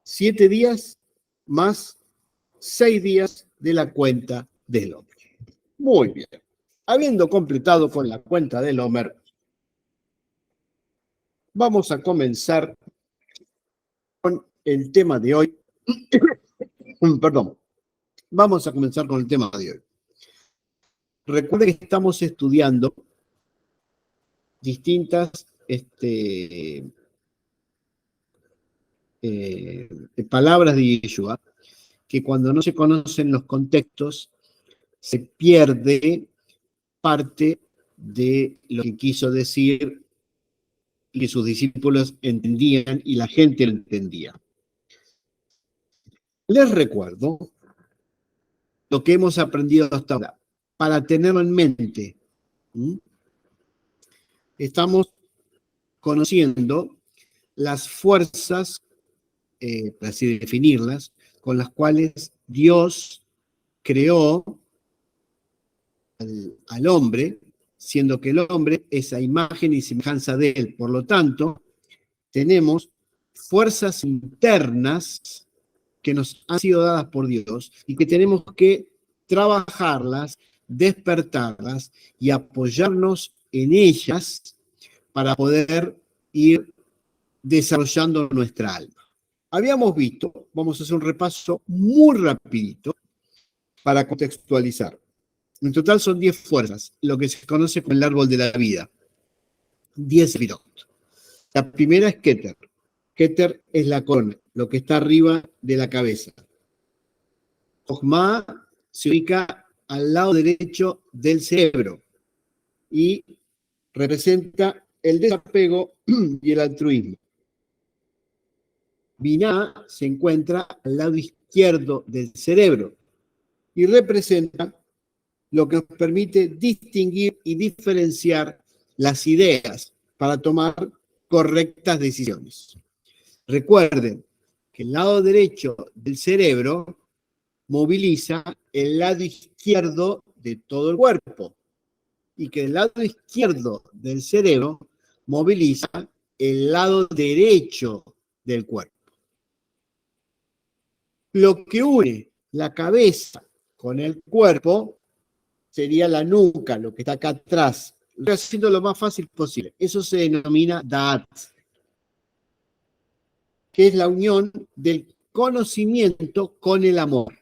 7 días más 6 días de la cuenta del hombre. Muy bien. Habiendo completado con la cuenta del Homer, vamos a comenzar con el tema de hoy. Perdón. Vamos a comenzar con el tema de hoy. Recuerden que estamos estudiando distintas palabras de Yeshua, que cuando no se conocen los contextos, se pierde parte de lo que quiso decir y que sus discípulos entendían y la gente lo entendía. Les recuerdo lo que hemos aprendido hasta ahora, para tenerlo en mente. Estamos conociendo las fuerzas, para así definirlas, con las cuales Dios creó al hombre, siendo que el hombre es a imagen y semejanza de él. Por lo tanto, tenemos fuerzas internas que nos han sido dadas por Dios y que tenemos que trabajarlas, despertarlas y apoyarnos en ellas para poder ir desarrollando nuestra alma. Habíamos visto, vamos a hacer un repaso muy rapidito para contextualizar. En total son 10 fuerzas, lo que se conoce como el árbol de la vida. 10 sefirot. La primera es Keter. Keter es la corona, lo que está arriba de la cabeza. Jochma se ubica al lado derecho del cerebro y representa el desapego y el altruismo. Binah se encuentra al lado izquierdo del cerebro y representa lo que nos permite distinguir y diferenciar las ideas para tomar correctas decisiones. Recuerden que el lado derecho del cerebro moviliza el lado izquierdo de todo el cuerpo y que el lado izquierdo del cerebro moviliza el lado derecho del cuerpo. Lo que une la cabeza con el cuerpo sería la nuca, lo que está acá atrás. Estoy haciendo lo más fácil posible. Eso se denomina Da'at, que es la unión del conocimiento con el amor.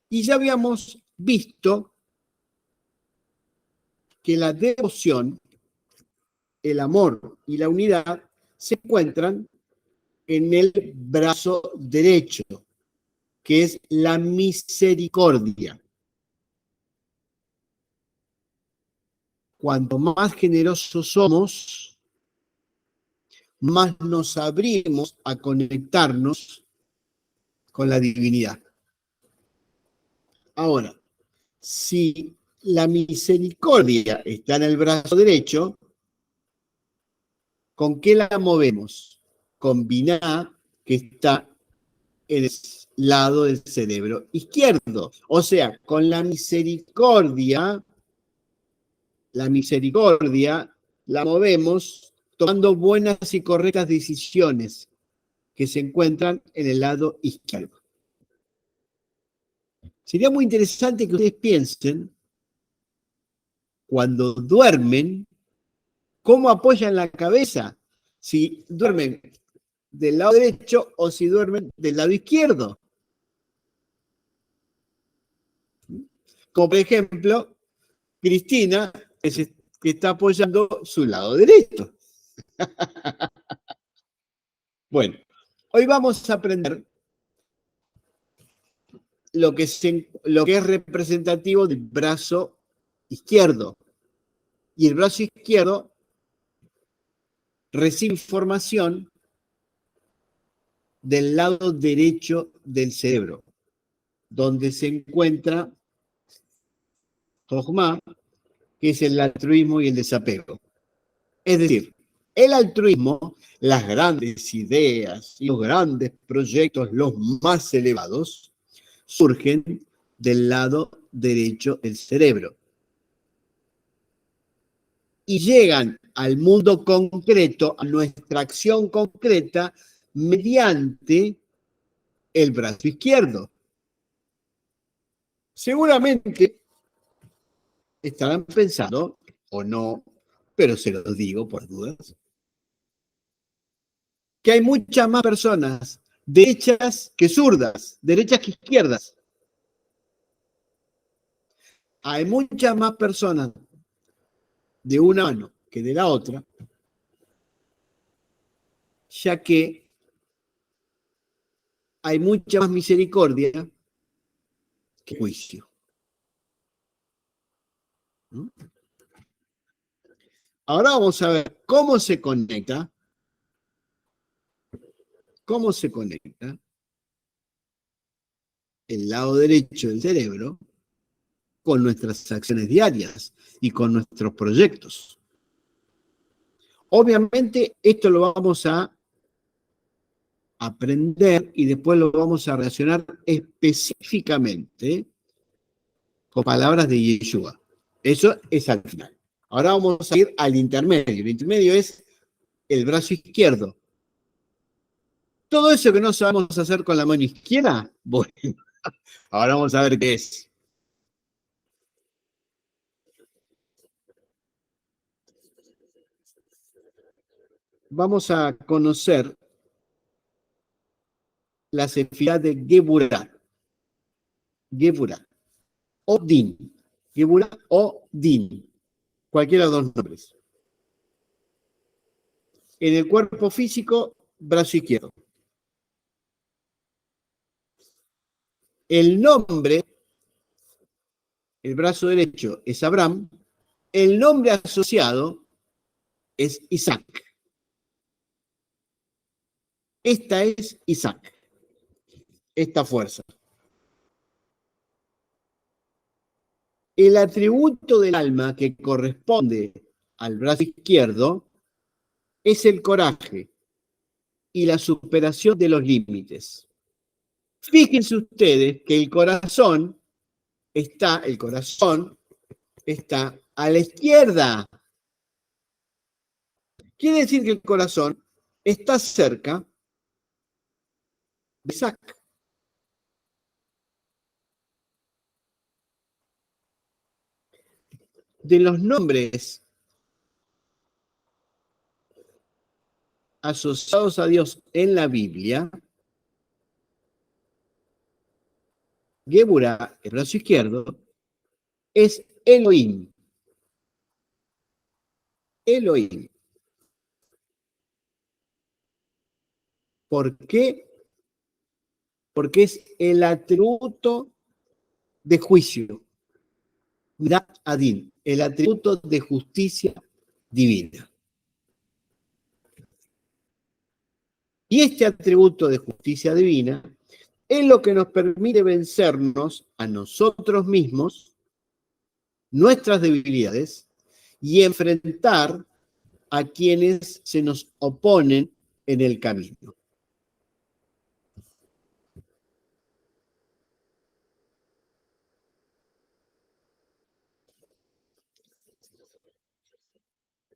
Y ya habíamos visto que la devoción, el amor y la unidad se encuentran en el brazo derecho, que es la misericordia. Cuanto más generosos somos, más nos abrimos a conectarnos con la divinidad. Ahora, si la misericordia está en el brazo derecho, ¿con qué la movemos? Con Binah, que está en el lado del cerebro izquierdo. O sea, con la misericordia la movemos tomando buenas y correctas decisiones que se encuentran en el lado izquierdo. Sería muy interesante que ustedes piensen, cuando duermen, ¿cómo apoyan la cabeza? Si duermen del lado derecho o si duermen del lado izquierdo. Como por ejemplo, Cristina, que está apoyando su lado derecho. Bueno, hoy vamos a aprender lo que es representativo del brazo izquierdo. Y el brazo izquierdo recibe información del lado derecho del cerebro, donde se encuentra Jochma, que es el altruismo y el desapego. Es decir, el altruismo, las grandes ideas y los grandes proyectos, los más elevados, surgen del lado derecho del cerebro y llegan al mundo concreto, a nuestra acción concreta, mediante el brazo izquierdo. Seguramente estarán pensando, o no, pero se los digo por dudas, que hay muchas más personas derechas que zurdas, derechas que izquierdas. Hay muchas más personas de una mano que de la otra, ya que hay mucha más misericordia que juicio. ¿No? Ahora vamos a ver cómo se conecta el lado derecho del cerebro con nuestras acciones diarias y con nuestros proyectos. Obviamente esto lo vamos a aprender y después lo vamos a relacionar específicamente con palabras de Yeshua. Eso es al final. Ahora vamos a ir al intermedio. El intermedio es el brazo izquierdo. Todo eso que no sabemos hacer con la mano izquierda, bueno, ahora vamos a ver qué es. Vamos a conocer la sefirá de Geburah. Geburah. O Din. Geburah o Din. Cualquiera de los dos nombres. En el cuerpo físico, brazo izquierdo. El nombre, el brazo derecho es Abraham. El nombre asociado es Isaac. Esta es Isaac. Esta fuerza. El atributo del alma que corresponde al brazo izquierdo es el coraje y la superación de los límites. Fíjense ustedes que el corazón está a la izquierda. Quiere decir que el corazón está cerca de Isaac. De los nombres asociados a Dios en la Biblia, Geburah, el brazo izquierdo, es Elohim. Elohim. ¿Por qué? Porque es el atributo de juicio. Midat Adin, el atributo de justicia divina. Y este atributo de justicia divina es lo que nos permite vencernos a nosotros mismos, nuestras debilidades, y enfrentar a quienes se nos oponen en el camino.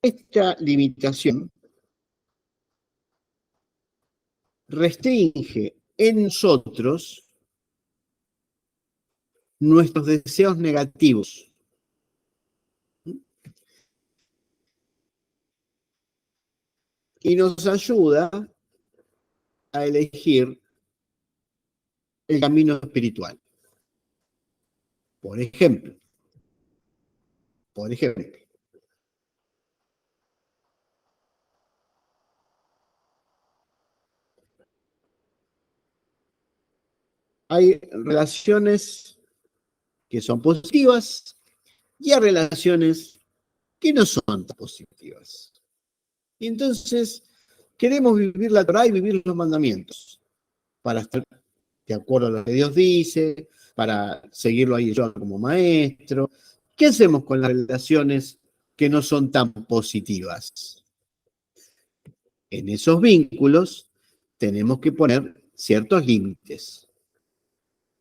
Esta limitación restringe en nosotros nuestros deseos negativos. Y nos ayuda a elegir el camino espiritual. Por ejemplo, hay relaciones que son positivas y hay relaciones que no son tan positivas. Y entonces queremos vivir la Torá y vivir los mandamientos para estar de acuerdo a lo que Dios dice, para seguirlo ahí yo como maestro. ¿Qué hacemos con las relaciones que no son tan positivas? En esos vínculos tenemos que poner ciertos límites.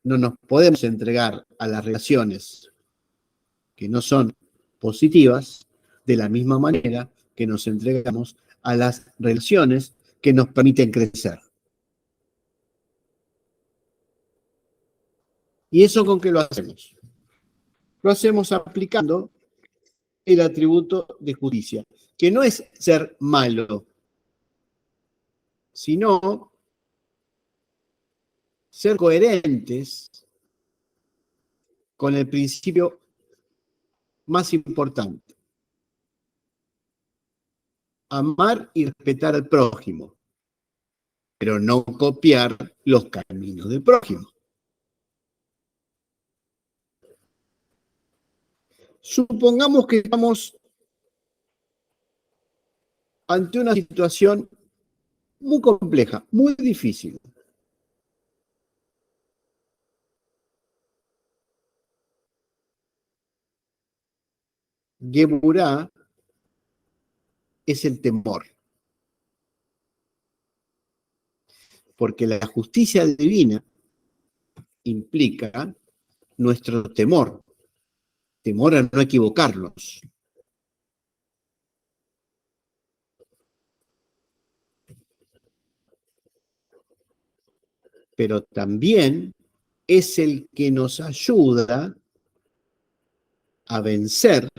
No nos podemos entregar a las relaciones que no son positivas de la misma manera que nos entregamos a las relaciones que nos permiten crecer. ¿Y eso con qué lo hacemos? Lo hacemos aplicando el atributo de justicia, que no es ser malo, sino ser coherentes con el principio más importante: amar y respetar al prójimo, pero no copiar los caminos del prójimo. Supongamos que estamos ante una situación muy compleja, muy difícil. Geburá es el temor, porque la justicia divina implica nuestro temor a no equivocarnos. Pero también es el que nos ayuda a vencer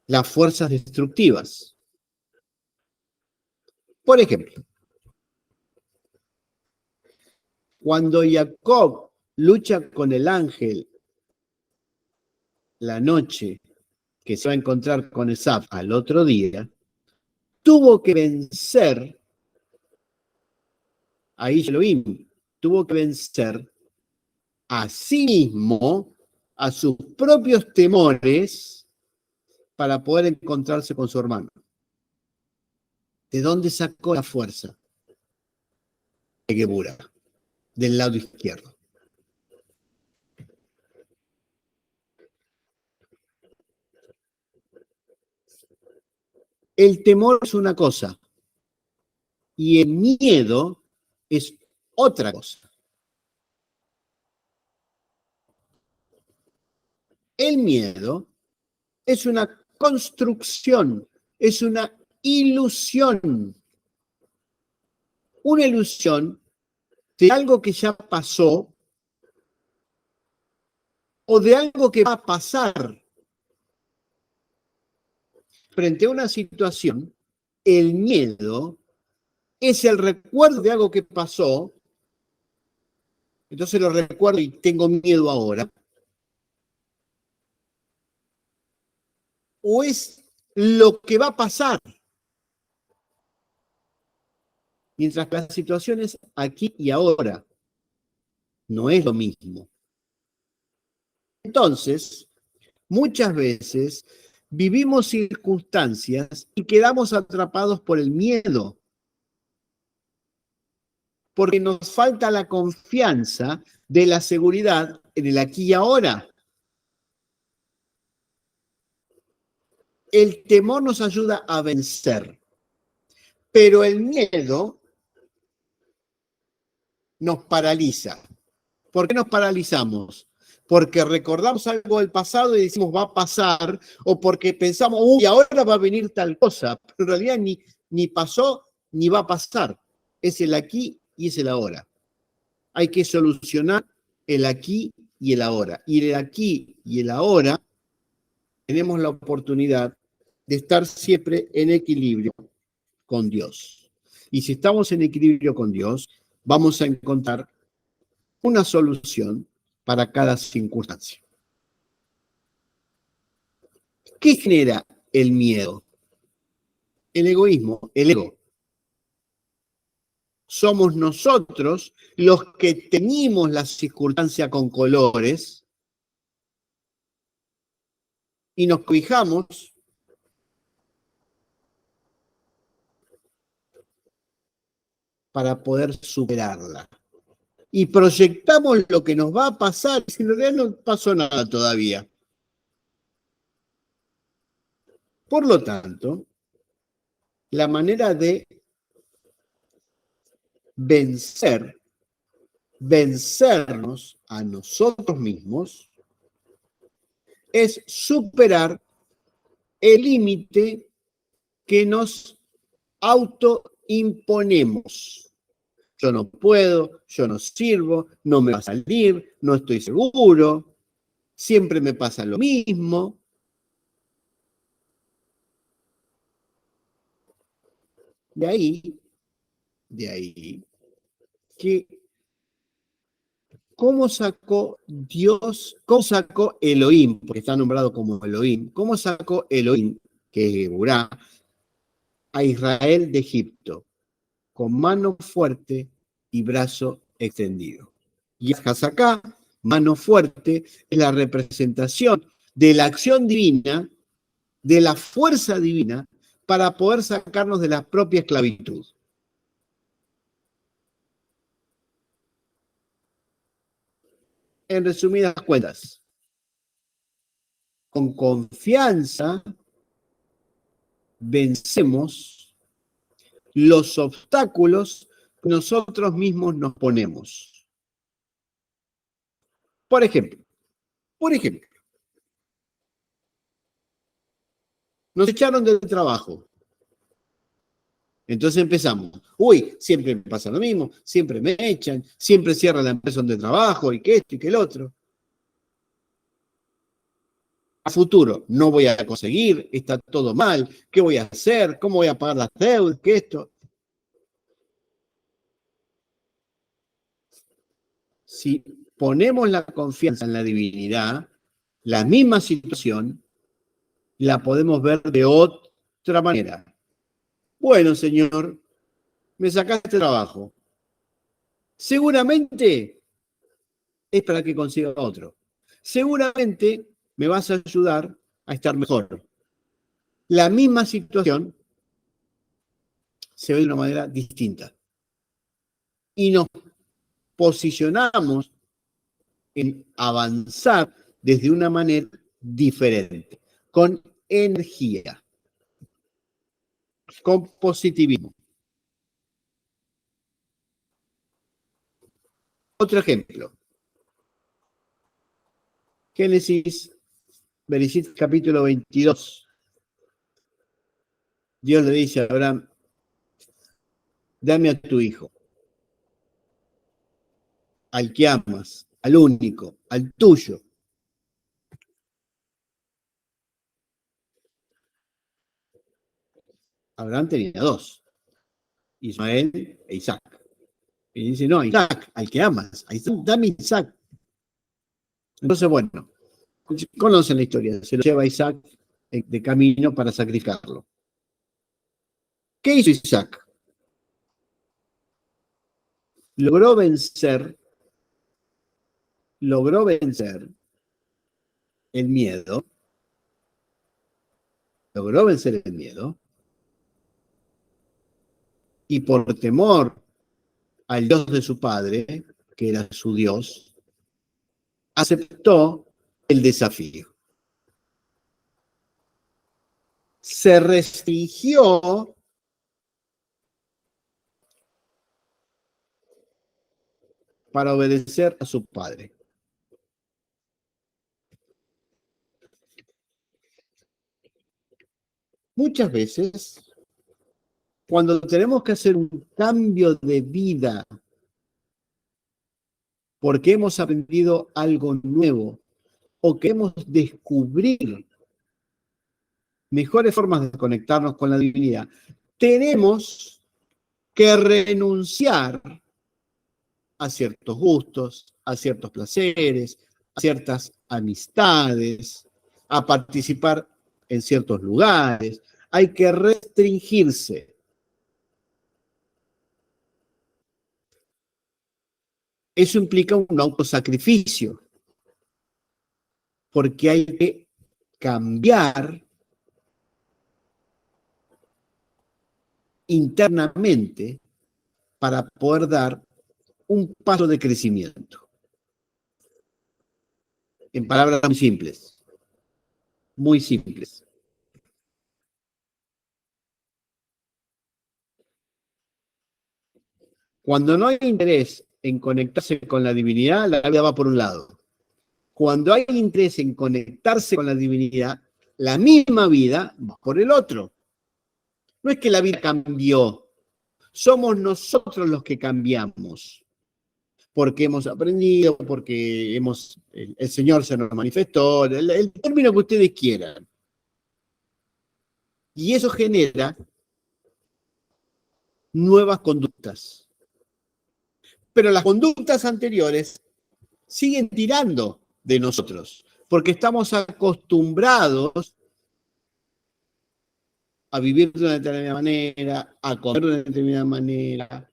las fuerzas destructivas. Por ejemplo, cuando Jacob lucha con el ángel la noche que se va a encontrar con Esaf al otro día, tuvo que vencer a Elohim, tuvo que vencer a sí mismo, a sus propios temores, para poder encontrarse con su hermano. ¿De dónde sacó la fuerza? De Geburá, del lado izquierdo. El temor es una cosa y el miedo es otra cosa. El miedo es una construcción, es una ilusión de algo que ya pasó o de algo que va a pasar. Frente a una situación, el miedo es el recuerdo de algo que pasó, entonces lo recuerdo y tengo miedo ahora. O es lo que va a pasar. Mientras que la situación es aquí y ahora. No es lo mismo. Entonces, muchas veces vivimos circunstancias y quedamos atrapados por el miedo, porque nos falta la confianza de la seguridad en el aquí y ahora. El temor nos ayuda a vencer, pero el miedo nos paraliza. ¿Por qué nos paralizamos? Porque recordamos algo del pasado y decimos va a pasar, o porque pensamos, uy, ahora va a venir tal cosa, pero en realidad ni pasó ni va a pasar. Es el aquí y es el ahora. Hay que solucionar el aquí y el ahora. Y el aquí y el ahora tenemos la oportunidad de estar siempre en equilibrio con Dios. Y si estamos en equilibrio con Dios, vamos a encontrar una solución para cada circunstancia. ¿Qué genera el miedo? El egoísmo, el ego. Somos nosotros los que teñimos la circunstancia con colores y nos cobijamos para poder superarla. Y proyectamos lo que nos va a pasar, si en realidad no pasó nada todavía. Por lo tanto, la manera de vencernos a nosotros mismos, es superar el límite que nos autoimponemos. Yo no puedo, yo no sirvo, no me va a salir, no estoy seguro, siempre me pasa lo mismo. De ahí, que ¿cómo sacó Dios, cómo sacó Elohim, porque está nombrado como Elohim, cómo sacó Elohim, que es Urá, a Israel de Egipto? Con mano fuerte y brazo extendido. Y acá, mano fuerte, es la representación de la acción divina, de la fuerza divina, para poder sacarnos de la propia esclavitud. En resumidas cuentas, con confianza vencemos los obstáculos que nosotros mismos nos ponemos. Por ejemplo, nos echaron del trabajo. Entonces empezamos, uy, siempre me pasa lo mismo, siempre me echan, siempre cierra la empresa donde trabajo, y que esto y que el otro. A futuro, no voy a conseguir, está todo mal, ¿qué voy a hacer? ¿Cómo voy a pagar las deudas? ¿Qué esto? Si ponemos la confianza en la divinidad, la misma situación la podemos ver de otra manera. Bueno, Señor, me sacaste trabajo. Seguramente es para que consiga otro. Seguramente me vas a ayudar a estar mejor. La misma situación se ve de una manera distinta. Y nos posicionamos en avanzar desde una manera diferente, con energía, con positivismo. Otro ejemplo. Génesis, Bereshit, capítulo 22. Dios le dice a Abraham, dame a tu hijo, al que amas, al único, al tuyo. Abraham tenía dos, Ismael e Isaac. Y dice, no, Isaac, al que amas, dame Isaac. Entonces, bueno, conocen la historia, se lo lleva Isaac de camino para sacrificarlo. ¿Qué hizo Isaac? Logró vencer el miedo, y por temor al Dios de su padre, que era su Dios, aceptó el desafío. Se restringió para obedecer a su padre. Muchas veces, cuando tenemos que hacer un cambio de vida porque hemos aprendido algo nuevo o queremos descubrir mejores formas de conectarnos con la divinidad, tenemos que renunciar a ciertos gustos, a ciertos placeres, a ciertas amistades, a participar en ciertos lugares. Hay que restringirse. Eso implica un autosacrificio, porque hay que cambiar internamente para poder dar un paso de crecimiento. En palabras muy simples. Muy simples. Cuando no hay interés en conectarse con la divinidad, la vida va por un lado. Cuando hay interés en conectarse con la divinidad, la misma vida va por el otro. No es que la vida cambió, somos nosotros los que cambiamos, porque hemos aprendido, porque el Señor se nos manifestó, el término que ustedes quieran. Y eso genera nuevas conductas. Pero las conductas anteriores siguen tirando de nosotros, porque estamos acostumbrados a vivir de una determinada manera, a comer de una determinada manera,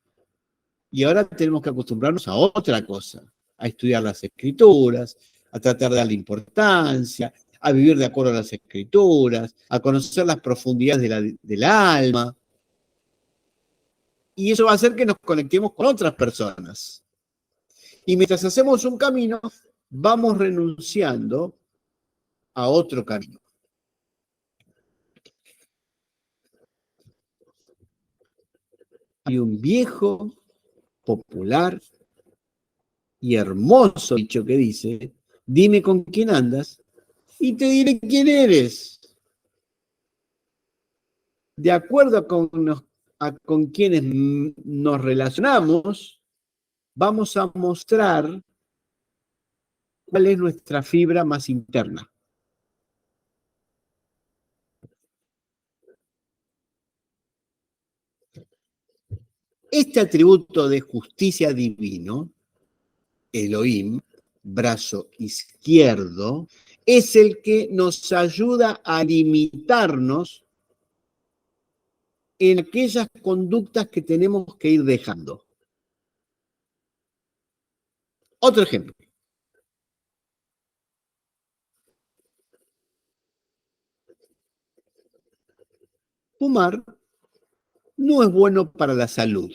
y ahora tenemos que acostumbrarnos a otra cosa, a estudiar las Escrituras, a tratar de darle importancia, a vivir de acuerdo a las Escrituras, a conocer las profundidades del alma. Y eso va a hacer que nos conectemos con otras personas. Y mientras hacemos un camino, vamos renunciando a otro camino. Hay un viejo, popular y hermoso dicho que dice: dime con quién andas y te diré quién eres. De acuerdo con quienes nos relacionamos, vamos a mostrar cuál es nuestra fibra más interna. Este atributo de justicia divino, Elohim, brazo izquierdo, es el que nos ayuda a limitarnos en aquellas conductas que tenemos que ir dejando. Otro ejemplo. Fumar no es bueno para la salud.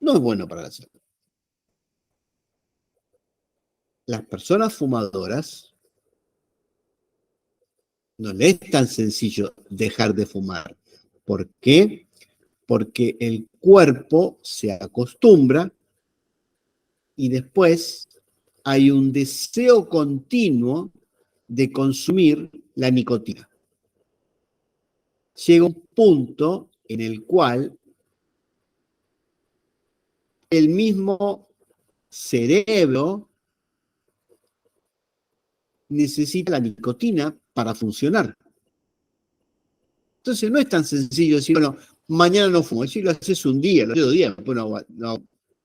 No es bueno para la salud. Las personas fumadoras no les es tan sencillo dejar de fumar. ¿Por qué? Porque el cuerpo se acostumbra y después hay un deseo continuo de consumir la nicotina. Llega un punto en el cual el mismo cerebro necesita la nicotina para funcionar. Entonces no es tan sencillo decir, bueno, mañana no fumo. Si lo haces un día, los 2 días, después no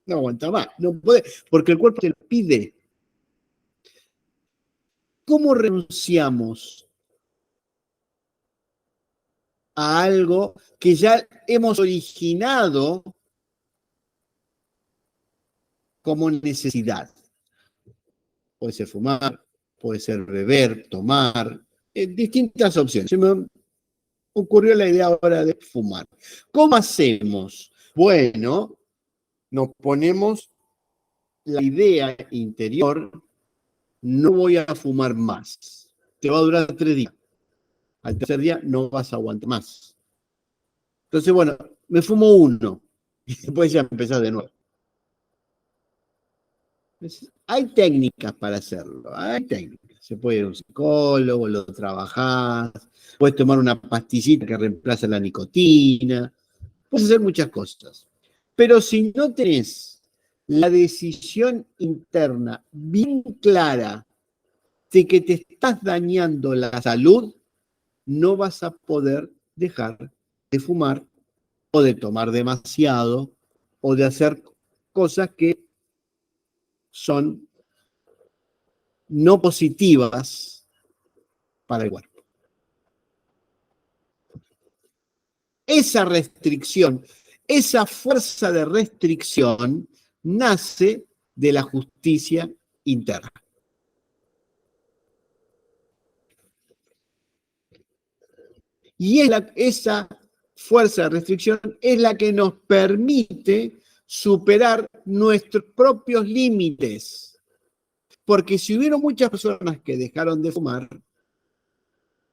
aguanta más. No puede, porque el cuerpo te lo pide. ¿Cómo renunciamos a algo que ya hemos originado como necesidad? Puede ser fumar, puede ser beber, tomar, distintas opciones. Se me ocurrió la idea ahora de fumar. ¿Cómo hacemos? Bueno, nos ponemos la idea interior: no voy a fumar más. Te va a durar 3 días. Al tercer día no vas a aguantar más. Entonces, bueno, me fumo uno y después ya empezás de nuevo. Hay técnicas para hacerlo, hay técnicas. Se puede ir a un psicólogo, lo trabajás, puedes tomar una pastillita que reemplaza la nicotina, puedes hacer muchas cosas. Pero si no tenés la decisión interna bien clara de que te estás dañando la salud, no vas a poder dejar de fumar o de tomar demasiado o de hacer cosas que son no positivas para el cuerpo. Esa restricción, esa fuerza de restricción nace de la justicia interna. Y esa fuerza de restricción es la que nos permite superar nuestros propios límites. Porque si hubieron muchas personas que dejaron de fumar,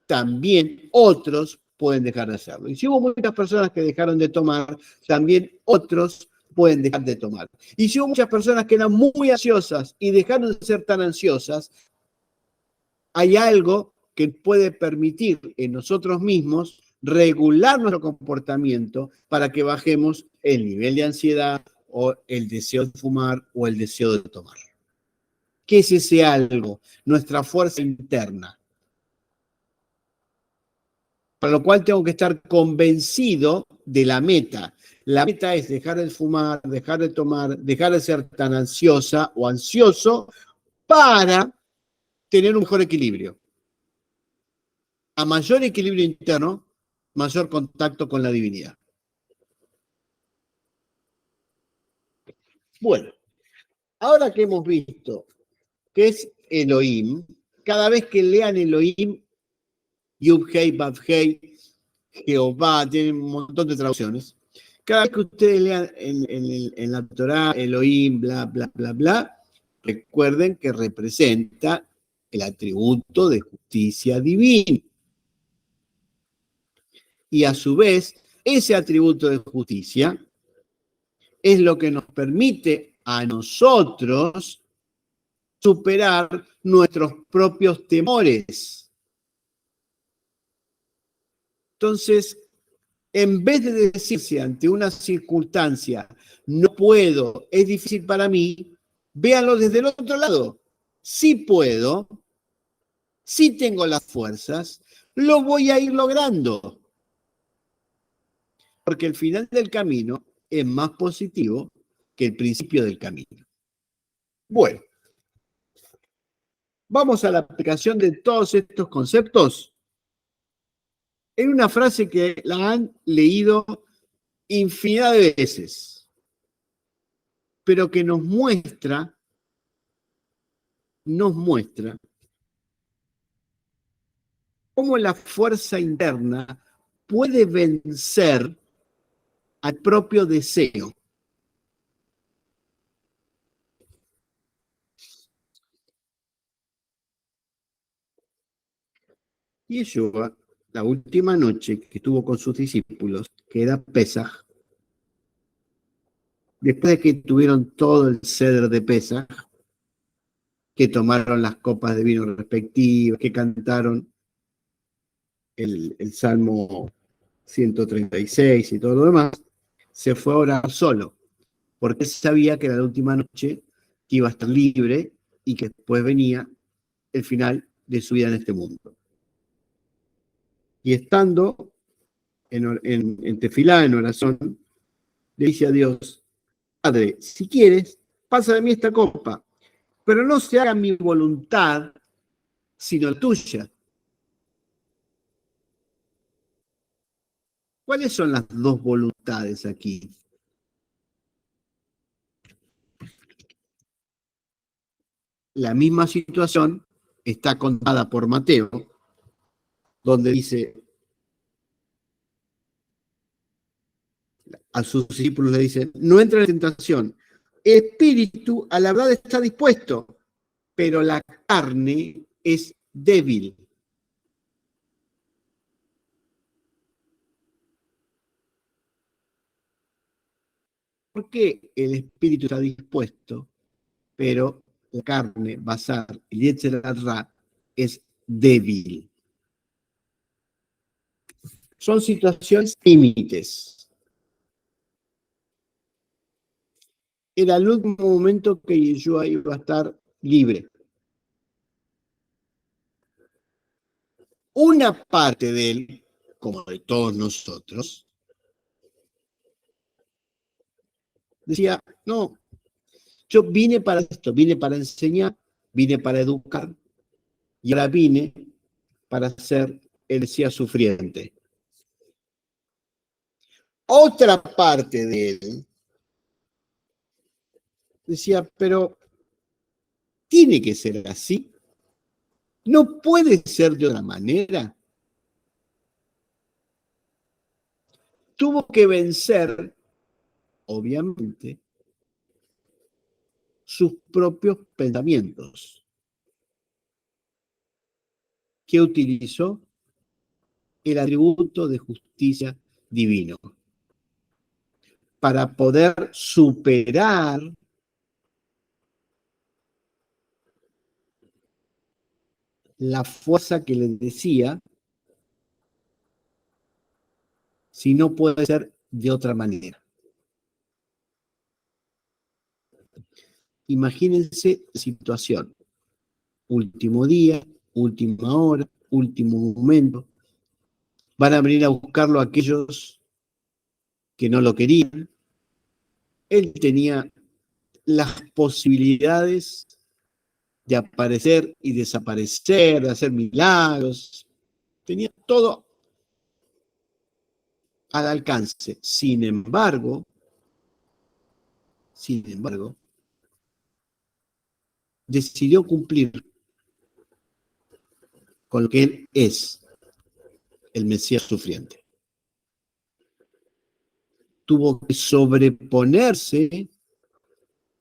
también otros pueden dejar de hacerlo. Y si hubo muchas personas que dejaron de tomar, también otros pueden dejar de tomar. Y si hubo muchas personas que eran muy ansiosas y dejaron de ser tan ansiosas, hay algo que puede permitir en nosotros mismos regular nuestro comportamiento para que bajemos el nivel de ansiedad o el deseo de fumar o el deseo de tomar. ¿Qué es ese algo? Nuestra fuerza interna. Para lo cual tengo que estar convencido de la meta. La meta es dejar de fumar, dejar de tomar, dejar de ser tan ansiosa o ansioso para tener un mejor equilibrio. A mayor equilibrio interno, mayor contacto con la divinidad. Bueno, ahora que hemos visto qué es Elohim, cada vez que lean Elohim, Yud-Hei, Vav-Hei, Jehová, tiene un montón de traducciones. Cada vez que ustedes lean en la Torá Elohim, bla, bla, bla, bla, recuerden que representa el atributo de justicia divina. Y a su vez, ese atributo de justicia es lo que nos permite a nosotros superar nuestros propios temores. Entonces, en vez de decirse ante una circunstancia, no puedo, es difícil para mí, véanlo desde el otro lado. Sí puedo, sí tengo las fuerzas, lo voy a ir logrando. Porque el final del camino es más positivo que el principio del camino. Bueno, vamos a la aplicación de todos estos conceptos en una frase que la han leído infinidad de veces, pero que nos muestra cómo la fuerza interna puede vencer al propio deseo. Y Yeshua, la última noche que estuvo con sus discípulos, que era Pesaj, después de que tuvieron todo el ceder de Pesaj, que tomaron las copas de vino respectivas, que cantaron el Salmo 136 y todo lo demás, se fue a orar solo, porque sabía que era la última noche que iba a estar libre y que después venía el final de su vida en este mundo. Y estando en tefilá, en oración, le dice a Dios: Padre, si quieres, pasa de mí esta copa, pero no se haga mi voluntad, sino la tuya. ¿Cuáles son las dos voluntades aquí? La misma situación está contada por Mateo, donde dice a sus discípulos, le dice: no entra en tentación. El espíritu a la verdad está dispuesto, pero la carne es débil. ¿Por qué el espíritu está dispuesto, pero la carne, basar, el Yetzer Hara, es débil? Son situaciones límites. Era el último momento que Yeshua iba a estar libre. Una parte de él, como de todos nosotros, decía: no, yo vine para esto, vine para enseñar, vine para educar, y ahora vine para ser el Mesías sufriente. Otra parte de él decía: pero tiene que ser así, no puede ser de otra manera. Tuvo que vencer, obviamente, sus propios pensamientos. ¿Qué utilizó? El atributo de justicia divino, para poder superar la fuerza que le decía, si no puede ser de otra manera. Imagínense la situación. Último día, última hora, último momento. Van a venir a buscarlo aquellos que no lo querían. Él tenía las posibilidades de aparecer y desaparecer, de hacer milagros. Tenía todo al alcance. Sin embargo, decidió cumplir con lo que él es, el Mesías sufriente. Tuvo que sobreponerse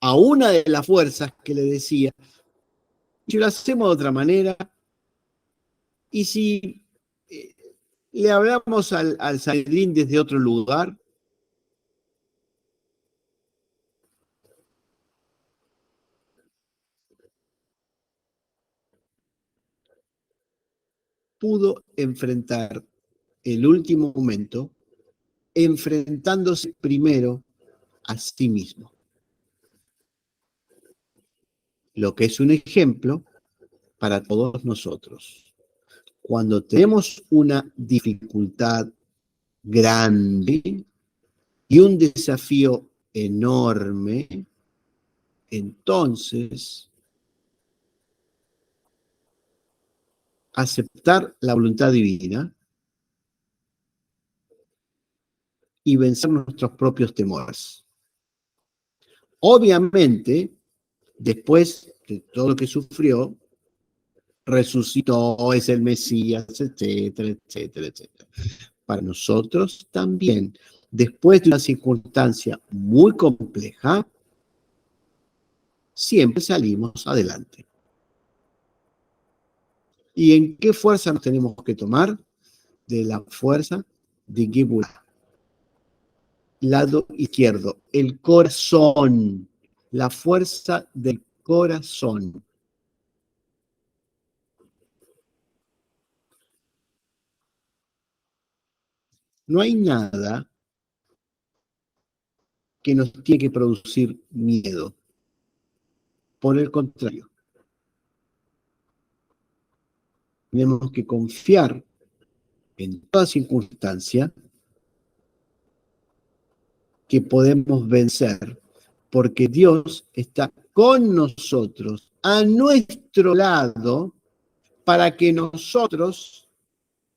a una de las fuerzas que le decía, si lo hacemos de otra manera, y si le hablamos al Sanedrín desde otro lugar, pudo enfrentar el último momento enfrentándose primero a sí mismo. Lo que es un ejemplo para todos nosotros. Cuando tenemos una dificultad grande y un desafío enorme, entonces aceptar la voluntad divina y vencer nuestros propios temores. Obviamente, después de todo lo que sufrió, resucitó, es el Mesías, etcétera, etcétera, etcétera. Para nosotros también, después de una circunstancia muy compleja, siempre salimos adelante. ¿Y en qué fuerza nos tenemos que tomar? De la fuerza de Geburah. Lado izquierdo, el corazón, la fuerza del corazón. No hay nada que nos tiene que producir miedo. Por el contrario, tenemos que confiar en toda circunstancia que podemos vencer, porque Dios está con nosotros, a nuestro lado, para que nosotros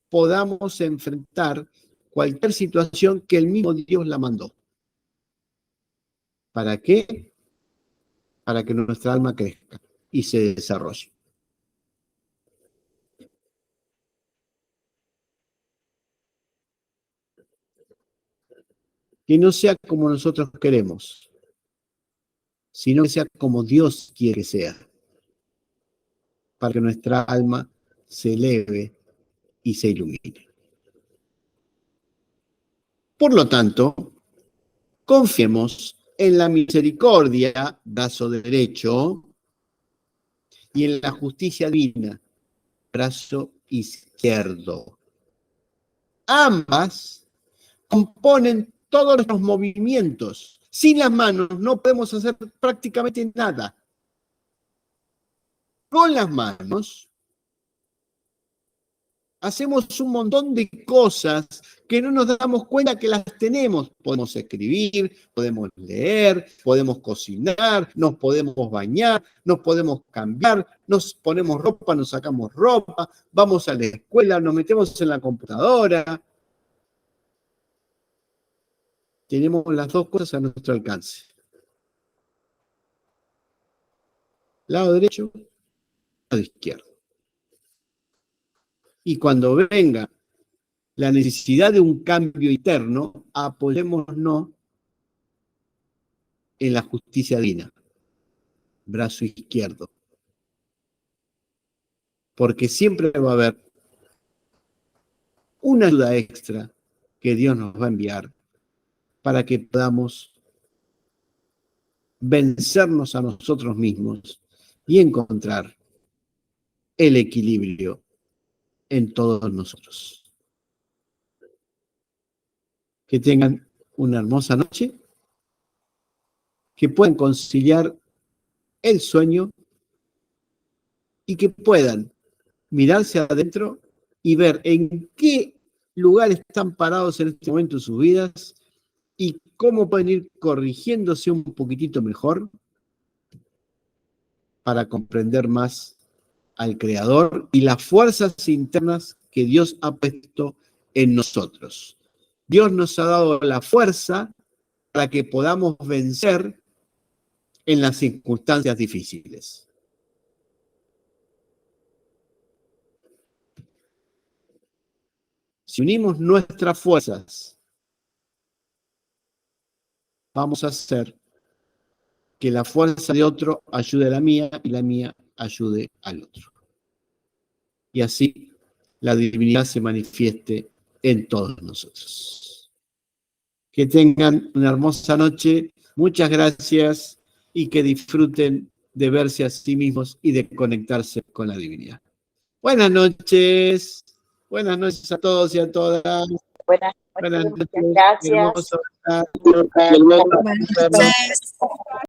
podamos enfrentar cualquier situación que el mismo Dios la mandó. ¿Para qué? Para que nuestra alma crezca y se desarrolle. Que no sea como nosotros queremos, sino que sea como Dios quiere que sea, para que nuestra alma se eleve y se ilumine. Por lo tanto, confiemos en la misericordia, brazo derecho, y en la justicia divina, brazo izquierdo. Ambas componen todos nuestros movimientos. Sin las manos no podemos hacer prácticamente nada. Con las manos hacemos un montón de cosas que no nos damos cuenta que las tenemos. Podemos escribir, podemos leer, podemos cocinar, nos podemos bañar, nos podemos cambiar, nos ponemos ropa, nos sacamos ropa, vamos a la escuela, nos metemos en la computadora. Tenemos las dos cosas a nuestro alcance. Lado derecho, lado izquierdo. Y cuando venga la necesidad de un cambio interno, apoyémonos en la justicia divina, brazo izquierdo. Porque siempre va a haber una ayuda extra que Dios nos va a enviar para que podamos vencernos a nosotros mismos y encontrar el equilibrio en todos nosotros. Que tengan una hermosa noche, que puedan conciliar el sueño y que puedan mirarse adentro y ver en qué lugar están parados en este momento de sus vidas y cómo pueden ir corrigiéndose un poquitito mejor para comprender más al Creador y las fuerzas internas que Dios ha puesto en nosotros. Dios nos ha dado la fuerza para que podamos vencer en las circunstancias difíciles. Si unimos nuestras fuerzas, vamos a hacer que la fuerza de otro ayude a la mía y la mía ayude al otro. Y así la divinidad se manifieste en todos nosotros. Que tengan una hermosa noche, muchas gracias y que disfruten de verse a sí mismos y de conectarse con la divinidad. Buenas noches a todos y a todas. Buenas Buenas noches, noches, muchas gracias. hermoso. Buenas noches.